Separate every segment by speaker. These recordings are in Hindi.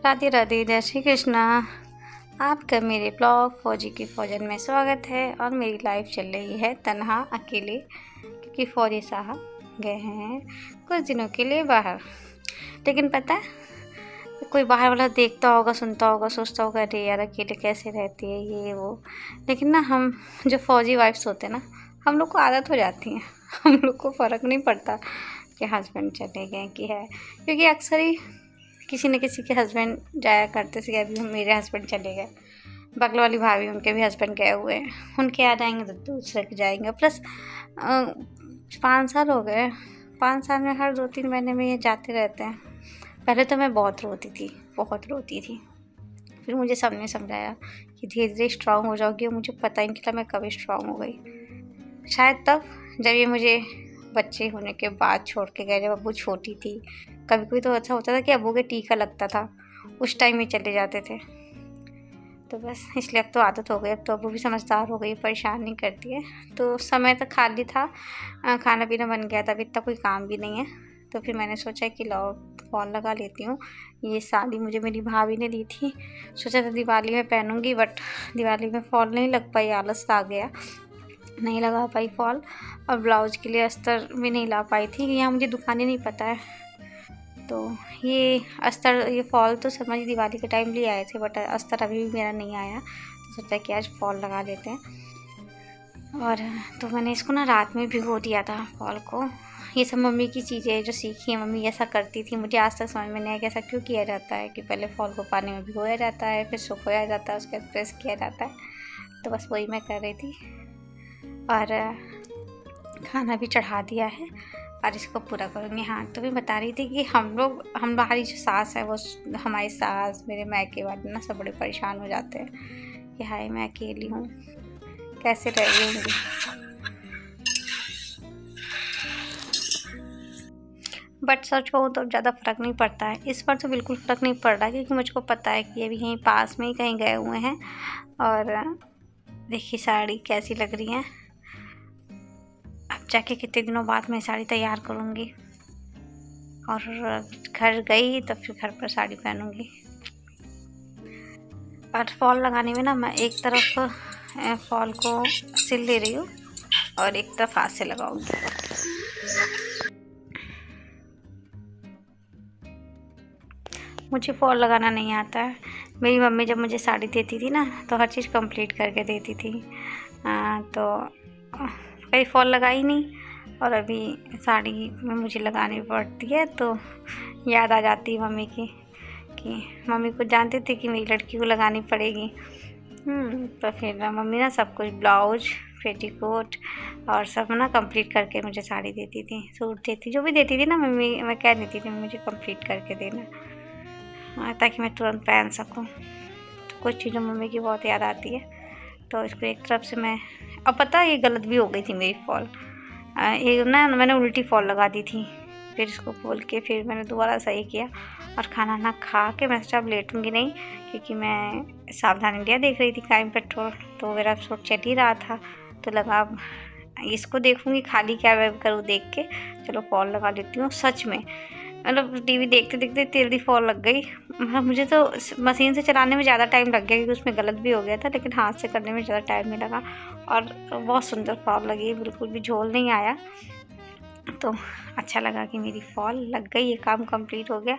Speaker 1: राधे राधे, जय श्री कृष्णा। आपका मेरे ब्लॉग फौजी की फौजन में स्वागत है। और मेरी लाइफ चल रही है तन्हा अकेले, क्योंकि फौजी साहब गए हैं कुछ दिनों के लिए बाहर। लेकिन पता है, कोई बाहर वाला देखता होगा, सुनता होगा, सोचता होगा अरे यार अकेले कैसे रहती है ये वो। लेकिन ना हम जो फौजी वाइफ्स होते हैं ना, हम लोग को आदत हो जाती है। हम लोग को फ़र्क नहीं पड़ता कि हस्बैंड चले गए कि है, क्योंकि अक्सर ही किसी न किसी के हस्बैंड जाया करते थे। अभी मेरे हस्बैंड चले गए, बगल वाली भाभी उनके भी हस्बैंड गए हुए हैं, उनके आ जाएंगे तो दूसरे के जाएंगे। प्लस 5 साल हो गए, 5 साल में हर 2-3 महीने में ये जाते रहते हैं। पहले तो मैं बहुत रोती थी। फिर मुझे सबने समझाया कि धीरे धीरे स्ट्रांग हो जाओगी। मुझे पता ही नहीं चला मैं कभी स्ट्रांग हो गई। शायद तब जब ये मुझे बच्चे होने के बाद छोड़ के गए, जब अब्बू छोटी थी। कभी कभी तो अच्छा होता था कि अब्बू के टीका लगता था, उस टाइम में चले जाते थे। तो बस इसलिए अब तो आदत हो गई। अब तो अब्बू भी समझदार हो गई, परेशान नहीं करती है। तो समय तो खाली था, खाना पीना बन गया था, अभी इतना कोई काम भी नहीं है। तो फिर मैंने सोचा कि लाओ फॉल लगा लेती हूँ। ये साड़ी मुझे मेरी भाभी ने दी थी, सोचा था दिवाली में पहनूंगी, बट दिवाली में फॉल नहीं लग पाई, आलस आ गया, नहीं लगा पाई फॉल। और ब्लाउज़ के लिए अस्तर भी नहीं ला पाई थी, यहाँ मुझे दुकानें नहीं पता है। तो ये अस्तर, ये फॉल तो समझ दिवाली के टाइम ले आए थे, बट अस्तर अभी भी मेरा नहीं आया। तो सोचा कि आज फॉल लगा लेते हैं। और तो मैंने इसको ना रात में भिगो दिया था फॉल को। ये सब मम्मी की चीज़ें हैं जो सीखी है, मम्मी ऐसा करती थी। मुझे आज तक समझ में नहीं आया कि ऐसा क्यों किया जाता है कि पहले फॉल को पानी में भिगोया जाता है, फिर सुखाया जाता है, उसके बाद प्रेस किया जाता है। तो बस वही मैं कर रही थी। और खाना भी चढ़ा दिया है और इसको पूरा करूँगी। हाँ, तो मैं बता रही थी कि हमारी जो सास है, वो हमारी सास, मेरे मायके वाले ना सब बड़े परेशान हो जाते हैं कि हाय मैं अकेली हूँ, कैसे रह रही होंगी। बट सच कहूँ तो ज़्यादा फ़र्क नहीं पड़ता है। इस बार तो बिल्कुल फ़र्क नहीं पड़ रहा, क्योंकि मुझको पता है कि अभी यहीं पास में ही कहीं गए हुए हैं। और देखिए साड़ी कैसी लग रही है। अब जाके कितने दिनों बाद मैं साड़ी तैयार करूँगी, और घर गई तो फिर घर पर साड़ी पहनूँगी। और फॉल लगाने में ना मैं एक तरफ फॉल को सिल ले रही हूँ और एक तरफ हाथ से लगाऊंगी। मुझे फॉल लगाना नहीं आता है। मेरी मम्मी जब मुझे साड़ी देती थी ना, तो हर चीज़ कंप्लीट करके देती थी। तो कहीं फॉल लगाई नहीं, और अभी साड़ी में मुझे लगानी पड़ती है तो याद आ जाती है मम्मी की, कि मम्मी को जानते थे कि मेरी लड़की को लगानी पड़ेगी। तो फिर मम्मी ना सब कुछ, ब्लाउज, पेटीकोट और सब ना कंप्लीट करके मुझे साड़ी देती थी, सूट देती, जो भी देती थी ना मम्मी, मैं कह देती थी मुझे कंप्लीट करके देना, ताकि मैं तुरंत पहन सकूं। तो कुछ चीज़ें मम्मी की बहुत याद आती है। तो इसको एक तरफ से मैं, अब पता है ये गलत भी हो गई थी मेरी फॉल। ये ना मैंने उल्टी फॉल लगा दी थी, फिर इसको खोल के फिर मैंने दोबारा सही किया। और खाना ना खा के मैं सोचा अब लेटूंगी नहीं, क्योंकि मैं सावधान इंडिया देख रही थी क्राइम पेट्रोल, तो मेरा शो चल ही रहा था। तो लगा अब इसको देखूंगी खाली क्या वेब करूँ देख के, चलो फॉल लगा लेती हूँ। सच में मतलब टीवी देखते देखते तेल फॉल लग गई। मतलब मुझे तो मशीन से चलाने में ज़्यादा टाइम लग गया, क्योंकि उसमें गलत भी हो गया था, लेकिन हाथ से करने में ज़्यादा टाइम नहीं लगा। और बहुत सुंदर फॉल लगी, बिल्कुल भी झोल नहीं आया। तो अच्छा लगा कि मेरी फॉल लग गई, ये काम कंप्लीट हो गया।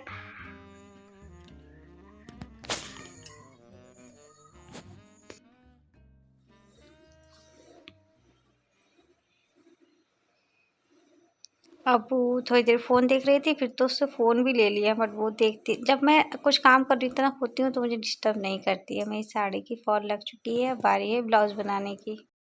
Speaker 1: अब वो थोड़ी देर फ़ोन देख रही थी, फिर तो उससे फ़ोन भी ले लिया। बट वो देखती, जब मैं कुछ काम कर रही होती हूँ तो मुझे डिस्टर्ब नहीं करती है। मेरी साड़ी की फॉल लग चुकी है, अब बारी है ब्लाउज़ बनाने की।